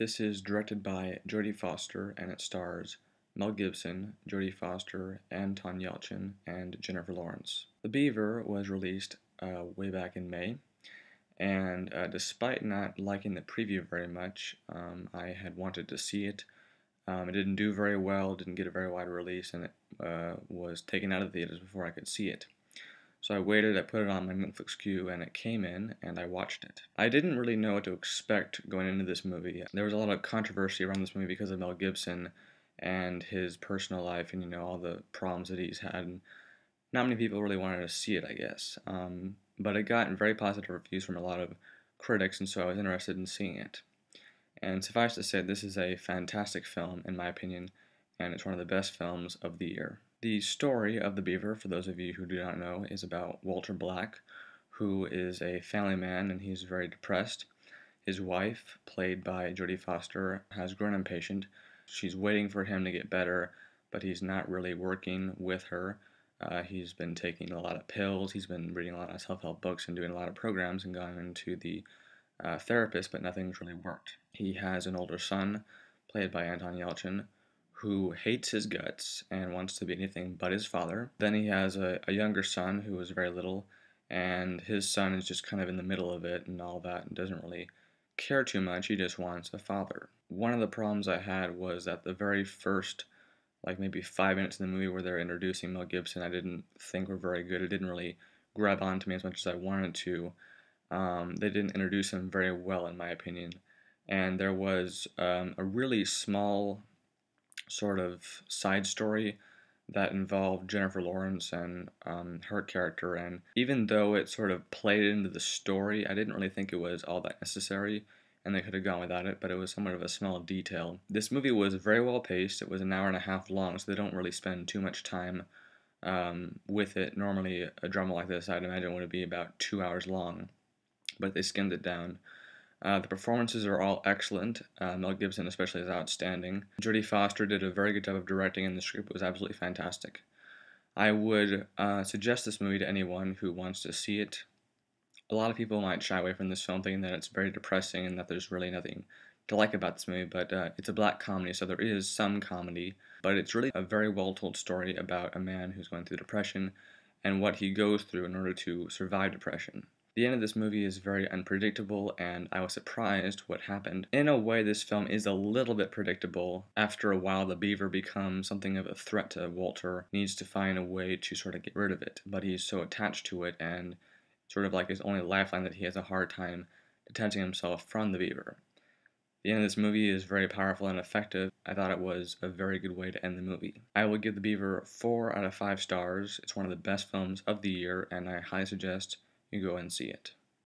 This is directed by Jodie Foster and it stars Mel Gibson, Jodie Foster, Anton Yelchin, and Jennifer Lawrence. The Beaver was released way back in May, and despite not liking the preview very much, I had wanted to see it. It didn't do very well, didn't get a very wide release, and it was taken out of theaters before I could see it. So I waited, I put it on my Netflix queue, and it came in, and I watched it. I didn't really know what to expect going into this movie. There was a lot of controversy around this movie because of Mel Gibson and his personal life and, all the problems that he's had. And not many people really wanted to see it, I guess. But it got very positive reviews from a lot of critics, and so I was interested in seeing it. And suffice to say, this is a fantastic film, in my opinion, and it's one of the best films of the year. The story of the Beaver, for those of you who do not know, is about Walter Black, who is a family man and he's very depressed. His wife, played by Jodie Foster, has grown impatient. She's waiting for him to get better, but he's not really working with her. He's been taking a lot of pills, he's been reading a lot of self-help books and doing a lot of programs and gone into the therapist, but nothing's really worked. He has an older son, played by Anton Yelchin, who hates his guts and wants to be anything but his father. Then he has a younger son who is very little, and his son is just kind of in the middle of it and all that and doesn't really care too much. He just wants a father. One of the problems I had was that the very first, like maybe 5 minutes in the movie where they're introducing Mel Gibson, I didn't think were very good. It didn't really grab on to me as much as I wanted to. They didn't introduce him very well, in my opinion. And there was a really small sort of side story that involved Jennifer Lawrence and her character. And even though it sort of played into the story, I didn't really think it was all that necessary, and they could have gone without it, but it was somewhat of a small detail. This movie was very well paced. It was an hour and a half long, so they don't really spend too much time with it. Normally, a drama like this, I'd imagine, would be about 2 hours long, but they skimmed it down. The performances are all excellent. Mel Gibson especially is outstanding. Jodie Foster did a very good job of directing, and the script was absolutely fantastic. I would suggest this movie to anyone who wants to see it. A lot of people might shy away from this film thinking that it's very depressing and that there's really nothing to like about this movie, but it's a black comedy, so there is some comedy, but it's really a very well told story about a man who's going through depression and what he goes through in order to survive depression. The end of this movie is very unpredictable, and I was surprised what happened. In a way, this film is a little bit predictable. After a while, the Beaver becomes something of a threat to Walter, needs to find a way to sort of get rid of it, but he's so attached to it, and sort of like his only lifeline, that he has a hard time detaching himself from the Beaver. The end of this movie is very powerful and effective. I thought it was a very good way to end the movie. I will give The Beaver 4 out of 5 stars. It's one of the best films of the year, and I highly suggest you go and see it.